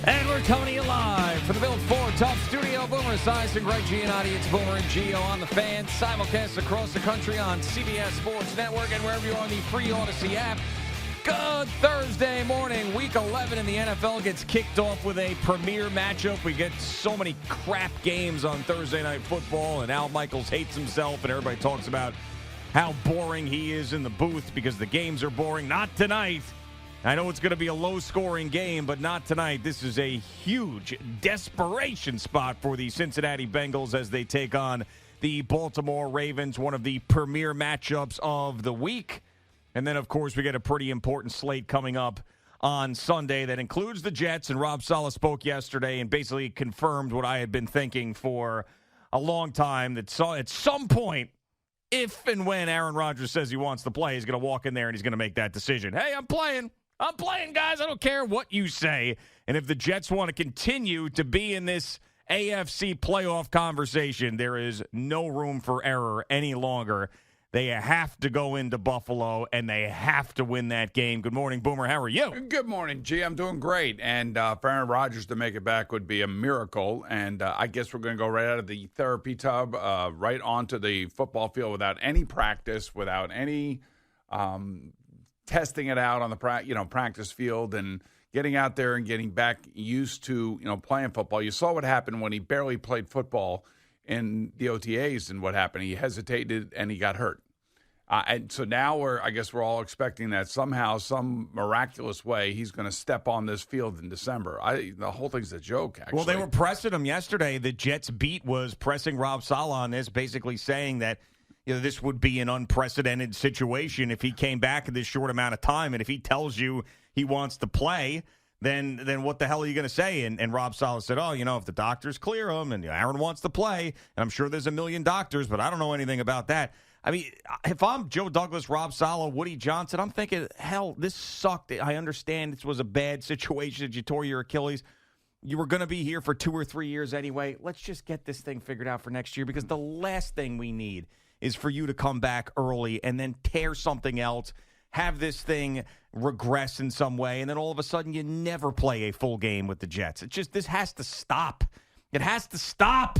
And we're coming to you live from the Built Ford Tough Studio. Boomer Esiason, Greg Giannotti. It's Boomer and Gio on the Fan. Simulcast across the country on CBS Sports Network and wherever you are on the free Odyssey app. Good Thursday morning. Week 11 in the NFL gets kicked off with a premier matchup. We get so many crap games on Thursday Night Football, and Al Michaels hates himself, and everybody talks about how boring he is in the booth because the games are boring. Not tonight. I know it's going to be a low-scoring game, but not tonight. This is a huge desperation spot for the Cincinnati Bengals as they take on the Baltimore Ravens, one of the premier matchups of the week. And then, of course, we get a pretty important slate coming up on Sunday that includes the Jets. And Rob Saleh spoke yesterday and basically confirmed what I had been thinking for a long time, that at some point, if and when Aaron Rodgers says he wants to play, he's going to walk in there and he's going to make that decision. Hey, I'm playing, guys. I don't care what you say. And if the Jets want to continue to be in this AFC playoff conversation, there is no room for error any longer. They have to go into Buffalo, and they have to win that game. Good morning, Boomer. How are you? Good morning, G. I'm doing great. And for Aaron Rodgers to make it back would be a miracle. And I guess we're going to go right out of the therapy tub, right onto the football field without any practice, without any testing it out on the practice field and getting out there and getting back used to playing football. You saw what happened when he barely played football in the OTAs, and what happened. He hesitated and he got hurt. And so now we're all expecting that somehow, some miraculous way, he's going to step on this field in December. The whole thing's a joke, actually. Well, they were pressing him yesterday. The Jets beat was pressing Rob Saleh on this, basically saying that this would be an unprecedented situation if he came back in this short amount of time. And if he tells you he wants to play, then what the hell are you going to say? And Rob Saleh said, if the doctors clear him and Aaron wants to play, and I'm sure there's a million doctors, but I don't know anything about that. I mean, if I'm Joe Douglas, Rob Saleh, Woody Johnson, I'm thinking, hell, this sucked. I understand this was a bad situation that you tore your Achilles. You were going to be here for 2 or 3 years anyway. Let's just get this thing figured out for next year, because the last thing we need is for you to come back early and then tear something else, have this thing regress in some way, and then all of a sudden you never play a full game with the Jets. This has to stop. It has to stop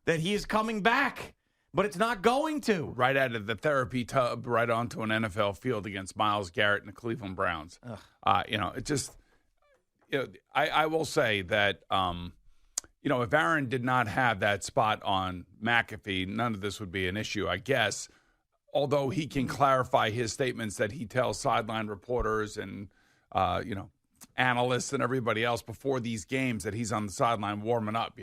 that he is coming back. But it's not going to. Right out of the therapy tub, right onto an NFL field against Myles Garrett and the Cleveland Browns. It just, I will say that, if Aaron did not have that spot on McAfee, none of this would be an issue, I guess. Although he can clarify his statements that he tells sideline reporters and, analysts and everybody else before these games that he's on the sideline warming up,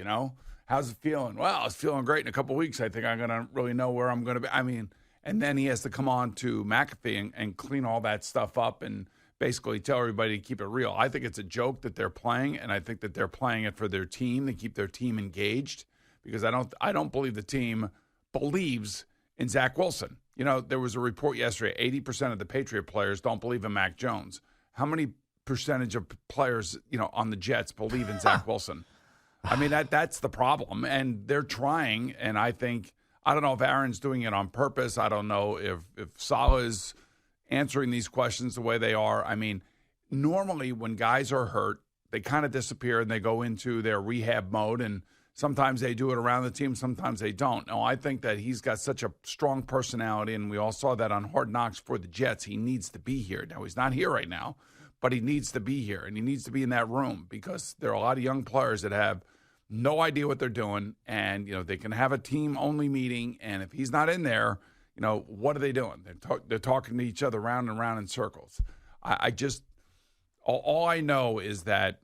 How's it feeling? Well, it's feeling great. In a couple of weeks, I think I'm going to really know where I'm going to be. I mean, and then he has to come on to McAfee and clean all that stuff up and basically tell everybody to keep it real. I think it's a joke that they're playing, and I think that they're playing it for their team to keep their team engaged, because I don't believe the team believes in Zach Wilson. There was a report yesterday, 80% of the Patriot players don't believe in Mac Jones. How many percentage of players, on the Jets believe in Zach Wilson? I mean, that's the problem, and they're trying, and I don't know if Aaron's doing it on purpose. I don't know if Saleh's answering these questions the way they are. I mean, normally when guys are hurt, they kind of disappear and they go into their rehab mode, and sometimes they do it around the team, sometimes they don't. No, I think that he's got such a strong personality, and we all saw that on Hard Knocks for the Jets. He needs to be here. Now, he's not here right now, but he needs to be here, and he needs to be in that room, because there are a lot of young players that have no idea what they're doing, and they can have a team-only meeting, and if he's not in there, what are they doing? They're talking to each other round and round in circles. All I know is that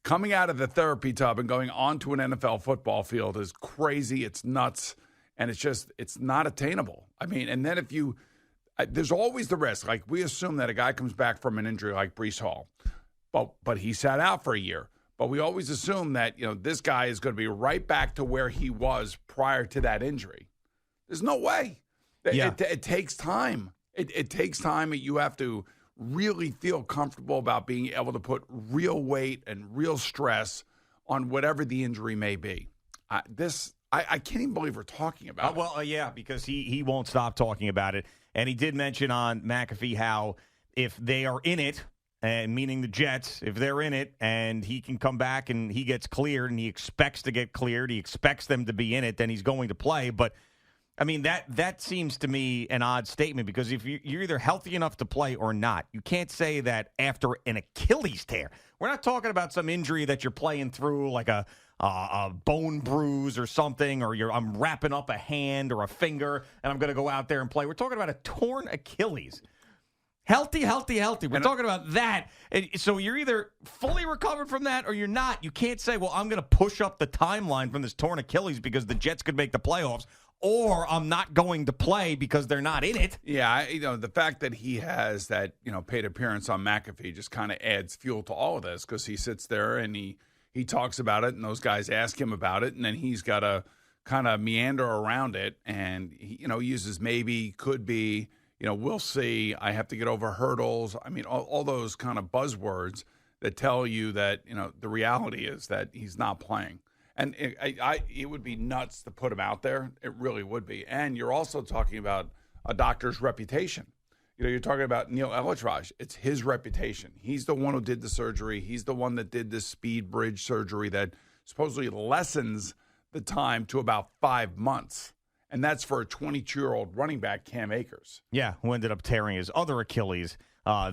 coming out of the therapy tub and going onto an NFL football field is crazy. It's nuts, and it's not attainable. I mean, and then there's always the risk. Like, we assume that a guy comes back from an injury like Breece Hall, but he sat out for a year. But we always assume that, this guy is going to be right back to where he was prior to that injury. There's no way. Yeah. It takes time. It takes time. You have to really feel comfortable about being able to put real weight and real stress on whatever the injury may be. I can't even believe we're talking about it. Yeah, because he won't stop talking about it. And he did mention on McAfee how if they are in it and meaning the Jets, if they're in it and he can come back and he gets cleared and he expects to get cleared, he expects them to be in it, then he's going to play. But, I mean, that seems to me an odd statement because if you're either healthy enough to play or not, you can't say that after an Achilles tear. We're not talking about some injury that you're playing through like a bone bruise or something, or I'm wrapping up a hand or a finger and I'm going to go out there and play. We're talking about a torn Achilles. Healthy. We're talking about that. So you're either fully recovered from that or you're not. You can't say, well, I'm going to push up the timeline from this torn Achilles because the Jets could make the playoffs, or I'm not going to play because they're not in it. Yeah, the fact that he has that, paid appearance on McAfee just kind of adds fuel to all of this because he sits there and he talks about it and those guys ask him about it and then he's got to kind of meander around it and, he uses maybe, could be, we'll see, I have to get over hurdles. I mean, all those kind of buzzwords that tell you that, the reality is that he's not playing. And it would be nuts to put him out there. It really would be. And you're also talking about a doctor's reputation. You're talking about Neil Elitrage. It's his reputation. He's the one who did the surgery. He's the one that did this speed bridge surgery that supposedly lessens the time to about 5 months. And that's for a 22-year-old running back, Cam Akers. Yeah, who ended up tearing his other Achilles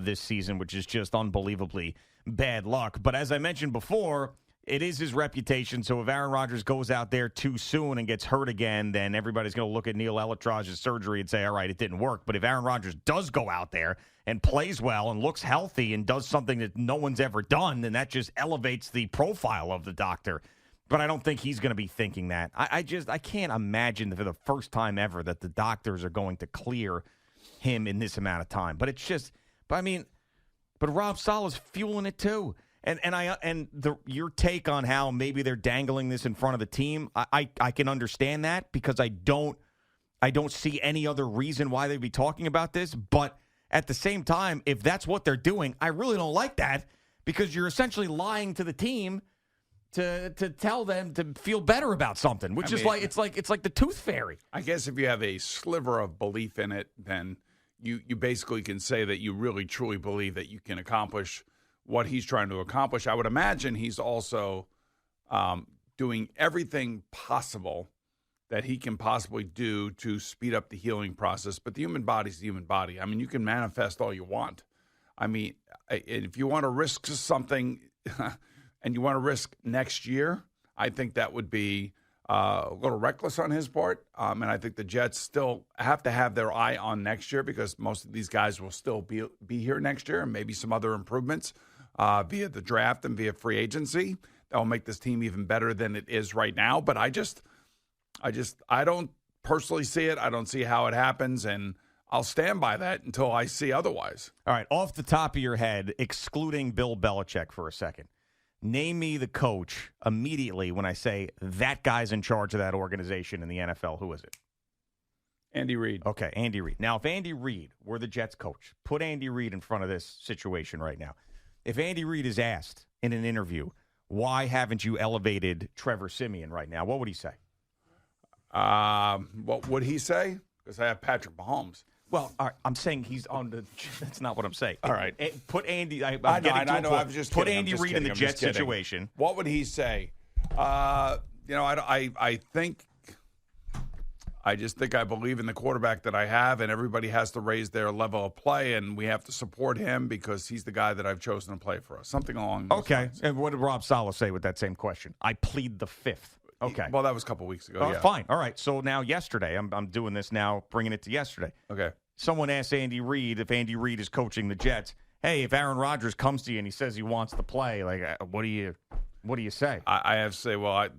this season, which is just unbelievably bad luck. But as I mentioned before, it is his reputation. So if Aaron Rodgers goes out there too soon and gets hurt again, then everybody's going to look at Neil Elitrage's surgery and say, all right, it didn't work. But if Aaron Rodgers does go out there and plays well and looks healthy and does something that no one's ever done, then that just elevates the profile of the doctor. But I don't think he's going to be thinking that. I can't imagine for the first time ever that the doctors are going to clear him in this amount of time. But Rob Saleh's fueling it too. Your take on how maybe they're dangling this in front of the team, I can understand that because I don't see any other reason why they'd be talking about this. But at the same time, if that's what they're doing, I really don't like that because you're essentially lying to the team to tell them to feel better about something, which is like it's like the tooth fairy. I guess if you have a sliver of belief in it, then you basically can say that you really truly believe that you can accomplish what he's trying to accomplish. I would imagine he's also doing everything possible that he can possibly do to speed up the healing process. But the human body's the human body. I mean, you can manifest all you want. I mean, if you want to risk something and you want to risk next year, I think that would be a little reckless on his part. And I think the Jets still have to have their eye on next year because most of these guys will still be here next year and maybe some other improvements via the draft and via free agency that will make this team even better than it is right now. But I don't personally see it. I don't see how it happens, and I'll stand by that until I see otherwise. All right, off the top of your head, excluding Bill Belichick for a second, name me the coach immediately when I say that guy's in charge of that organization in the NFL. Who is it? Andy Reid. Okay, Andy Reid. Now, if Andy Reid were the Jets coach, put Andy Reid in front of this situation right now. If Andy Reid is asked in an interview, why haven't you elevated Trevor Siemian right now, what would he say? What would he say? Because I have Patrick Mahomes. Well, all right, I'm saying he's on the. That's not what I'm saying. All right, put Andy. I know. I was just put kidding. Andy Reid in the Jets situation. What would he say? I think. I just think I believe in the quarterback that I have, and everybody has to raise their level of play, and we have to support him because he's the guy that I've chosen to play for us. Something along those lines. And what did Rob Saleh say with that same question? I plead the fifth. Okay. Well, that was a couple weeks ago. Yeah. Fine. All right. So now yesterday, I'm doing this now, bringing it to yesterday. Okay. Someone asked Andy Reid if Andy Reid is coaching the Jets. Hey, if Aaron Rodgers comes to you and he says he wants to play, like, what do you say? I have to say, well,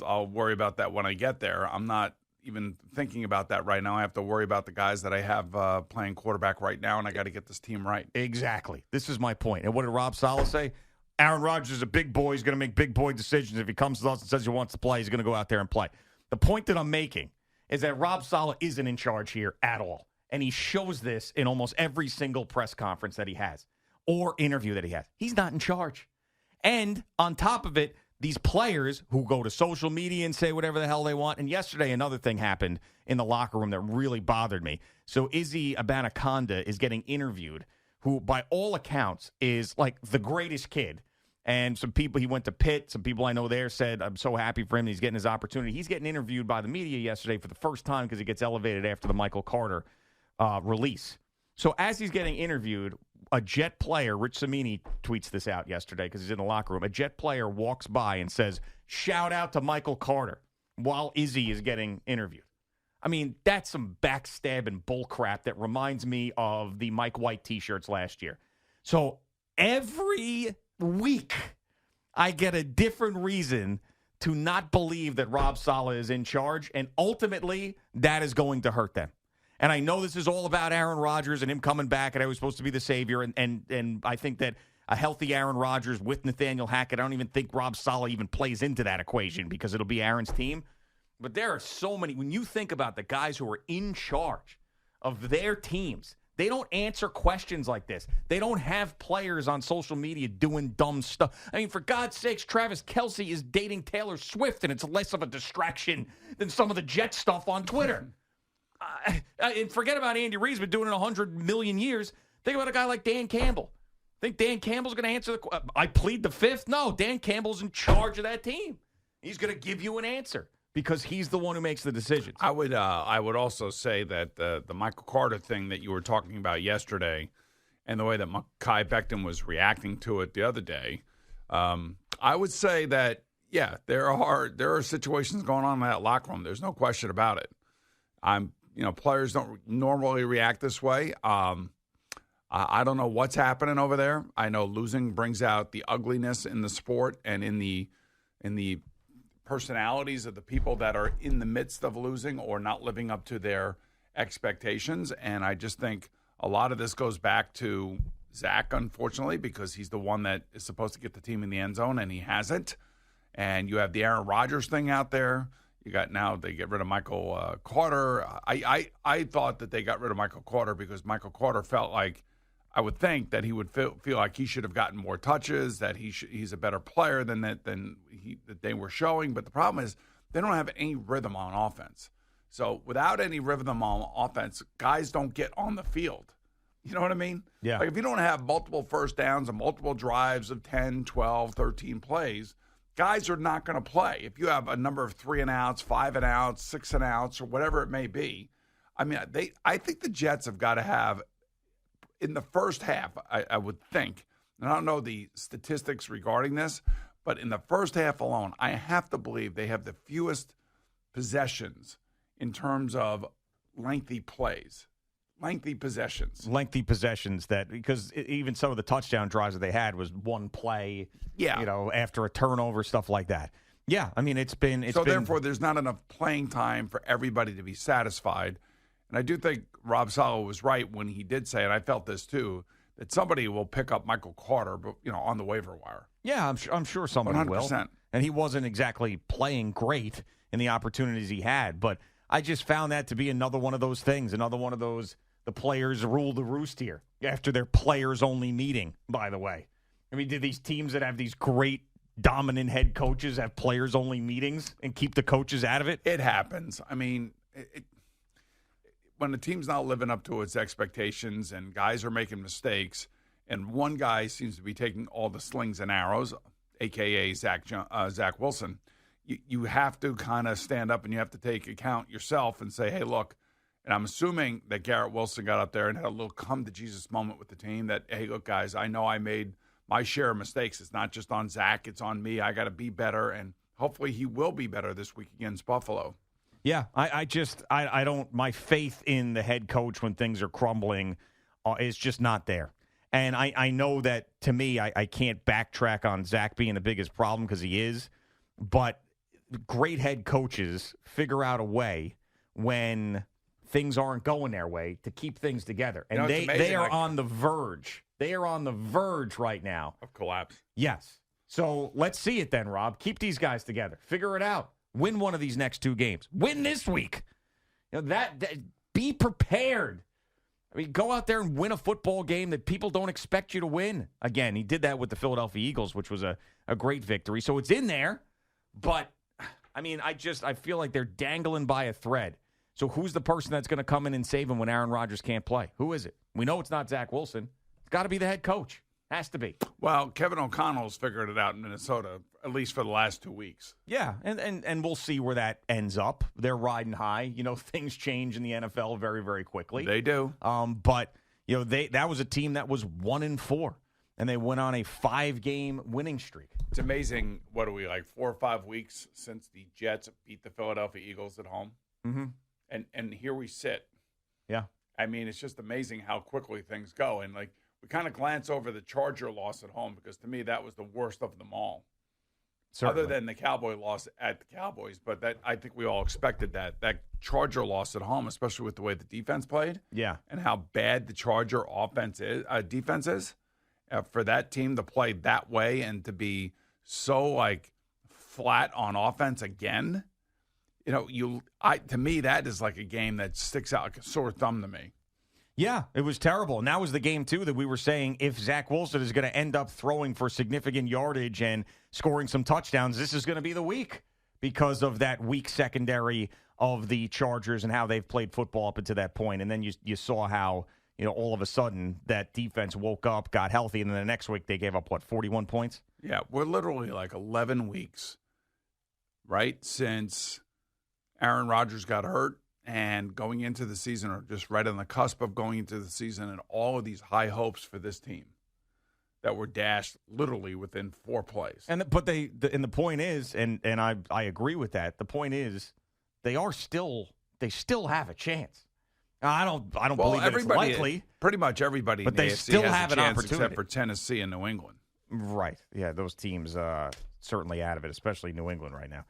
I'll worry about that when I get there. I'm not even thinking about that right now. I have to worry about the guys that I have playing quarterback right now, and I got to get this team right. Exactly. This is my point. And what did Rob Saleh say? Aaron Rodgers is a big boy. He's going to make big boy decisions. If he comes to us and says he wants to play, he's going to go out there and play. The point that I'm making is that Rob Saleh isn't in charge here at all. And he shows this in almost every single press conference that he has or interview that he has. He's not in charge. And on top of it, these players who go to social media and say whatever the hell they want. And yesterday, another thing happened in the locker room that really bothered me. So Izzy Abanaconda is getting interviewed, who by all accounts is like the greatest kid. And some people, he went to Pitt. Some people I know there said, I'm so happy for him that he's getting his opportunity. He's getting interviewed by the media yesterday for the first time because he gets elevated after the Michael Carter release. So as he's getting interviewed, a Jet player, Rich Cimini tweets this out yesterday because he's in the locker room. A Jet player walks by and says, shout out to Michael Carter while Izzy is getting interviewed. I mean, that's some backstabbing bullcrap that reminds me of the Mike White T-shirts last year. So every week, I get a different reason to not believe that Rob Saleh is in charge, and ultimately, that is going to hurt them. And I know this is all about Aaron Rodgers and him coming back, and I was supposed to be the savior, and I think that a healthy Aaron Rodgers with Nathaniel Hackett, I don't even think Rob Saleh even plays into that equation because it'll be Aaron's team. But there are so many, when you think about the guys who are in charge of their teams, they don't answer questions like this. They don't have players on social media doing dumb stuff. I mean, for God's sakes, Travis Kelce is dating Taylor Swift, and it's less of a distraction than some of the Jet stuff on Twitter. And forget about Andy Reid's been doing it 100 million years. Think about a guy like Dan Campbell. Think Dan Campbell's going to answer the question? I plead the fifth? No, Dan Campbell's in charge of that team. He's going to give you an answer because he's the one who makes the decisions. I would also say that the Michael Carter thing that you were talking about yesterday and the way that Mekhi Becton was reacting to it the other day, I would say that, yeah, there are situations going on in that locker room. There's no question about it. Players don't normally react this way. I don't know what's happening over there. I know losing brings out the ugliness in the sport and in the personalities of the people that are in the midst of losing or not living up to their expectations. And I just think a lot of this goes back to Zach, unfortunately, because he's the one that is supposed to get the team in the end zone, and he hasn't. And you have the Aaron Rodgers thing out there. They get rid of Michael Carter. I thought that they got rid of Michael Carter because Michael Carter felt like, I would think that he would feel like he should have gotten more touches, that he's a better player that they were showing. But the problem is they don't have any rhythm on offense. So without any rhythm on offense, guys don't get on the field. You know what I mean? Yeah. Like if you don't have multiple first downs and multiple drives of 10, 12, 13 plays, guys are not going to play. If you have a number of 3-and-outs, 5-and-outs, 6-and-outs, or whatever it may be, I mean, I think the Jets have got to have, in the first half, I would think, and I don't know the statistics regarding this, but in the first half alone, I have to believe they have the fewest possessions in terms of lengthy plays. Lengthy possessions because even some of the touchdown drives that they had was one play, after a turnover, stuff like that. Yeah, I mean, therefore, there's not enough playing time for everybody to be satisfied. And I do think Rob Saleh was right when he did say, and I felt this too, that somebody will pick up Michael Carter, but on the waiver wire. Yeah, I'm sure somebody 100%. will. And he wasn't exactly playing great in the opportunities he had, but I just found that to be another one of those things, another one of those. The players rule the roost here after their players-only meeting, by the way. I mean, did these teams that have these great, dominant head coaches have players-only meetings and keep the coaches out of it? It happens. I mean, when the team's not living up to its expectations and guys are making mistakes and one guy seems to be taking all the slings and arrows, a.k.a. Zach Wilson, you have to kind of stand up and you have to take account yourself and say, hey, look, and I'm assuming that Garrett Wilson got up there and had a little come-to-Jesus moment with the team that, hey, look, guys, I know I made my share of mistakes. It's not just on Zach. It's on me. I got to be better, and hopefully he will be better this week against Buffalo. Yeah, I don't – my faith in the head coach when things are crumbling is just not there. And I know that, to me, I can't backtrack on Zach being the biggest problem because he is, but great head coaches figure out a way when – things aren't going their way to keep things together. And they are on the verge. They are on the verge right now. Of collapse. Yes. So let's see it then, Rob. Keep these guys together. Figure it out. Win one of these next 2 games. Win this week. That be prepared. I mean, go out there and win a football game that people don't expect you to win. Again, he did that with the Philadelphia Eagles, which was a great victory. So it's in there. But, I mean, I feel like they're dangling by a thread. So who's the person that's going to come in and save him when Aaron Rodgers can't play? Who is it? We know it's not Zach Wilson. It's got to be the head coach. Has to be. Well, Kevin O'Connell's figured it out in Minnesota, at least for the last 2 weeks. Yeah, and we'll see where that ends up. They're riding high. Things change in the NFL very, very quickly. They do. But that was a team that was 1-4, and they went on a 5-game winning streak. It's amazing. What are we, like 4 or 5 weeks since the Jets beat the Philadelphia Eagles at home? Mm-hmm. And here we sit. Yeah. I mean, it's just amazing how quickly things go. And, we kind of glance over the Charger loss at home because, to me, that was the worst of them all. Certainly. Other than the Cowboy loss at the Cowboys. But that I think we all expected that. That Charger loss at home, especially with the way the defense played. Yeah. And how bad the Charger defense is. For that team to play that way and to be so, flat on offense again. To me, that is like a game that sticks out like a sore thumb to me. Yeah, it was terrible. And that was the game, too, that we were saying if Zach Wilson is going to end up throwing for significant yardage and scoring some touchdowns, this is going to be the week because of that weak secondary of the Chargers and how they've played football up until that point. And then you saw how, all of a sudden that defense woke up, got healthy, and then the next week they gave up, 41 points? Yeah, we're literally 11 weeks, right, since Aaron Rodgers got hurt. And going into the season, or just right on the cusp of going into the season, and all of these high hopes for this team that were dashed literally within 4 plays. But the point is, and I agree with that. The point is, they still have a chance. I don't believe that it's likely. Pretty much everybody, but in the they AFC still has have a an chance, opportunity, except for Tennessee and New England. Right? Yeah, those teams certainly out of it, especially New England right now.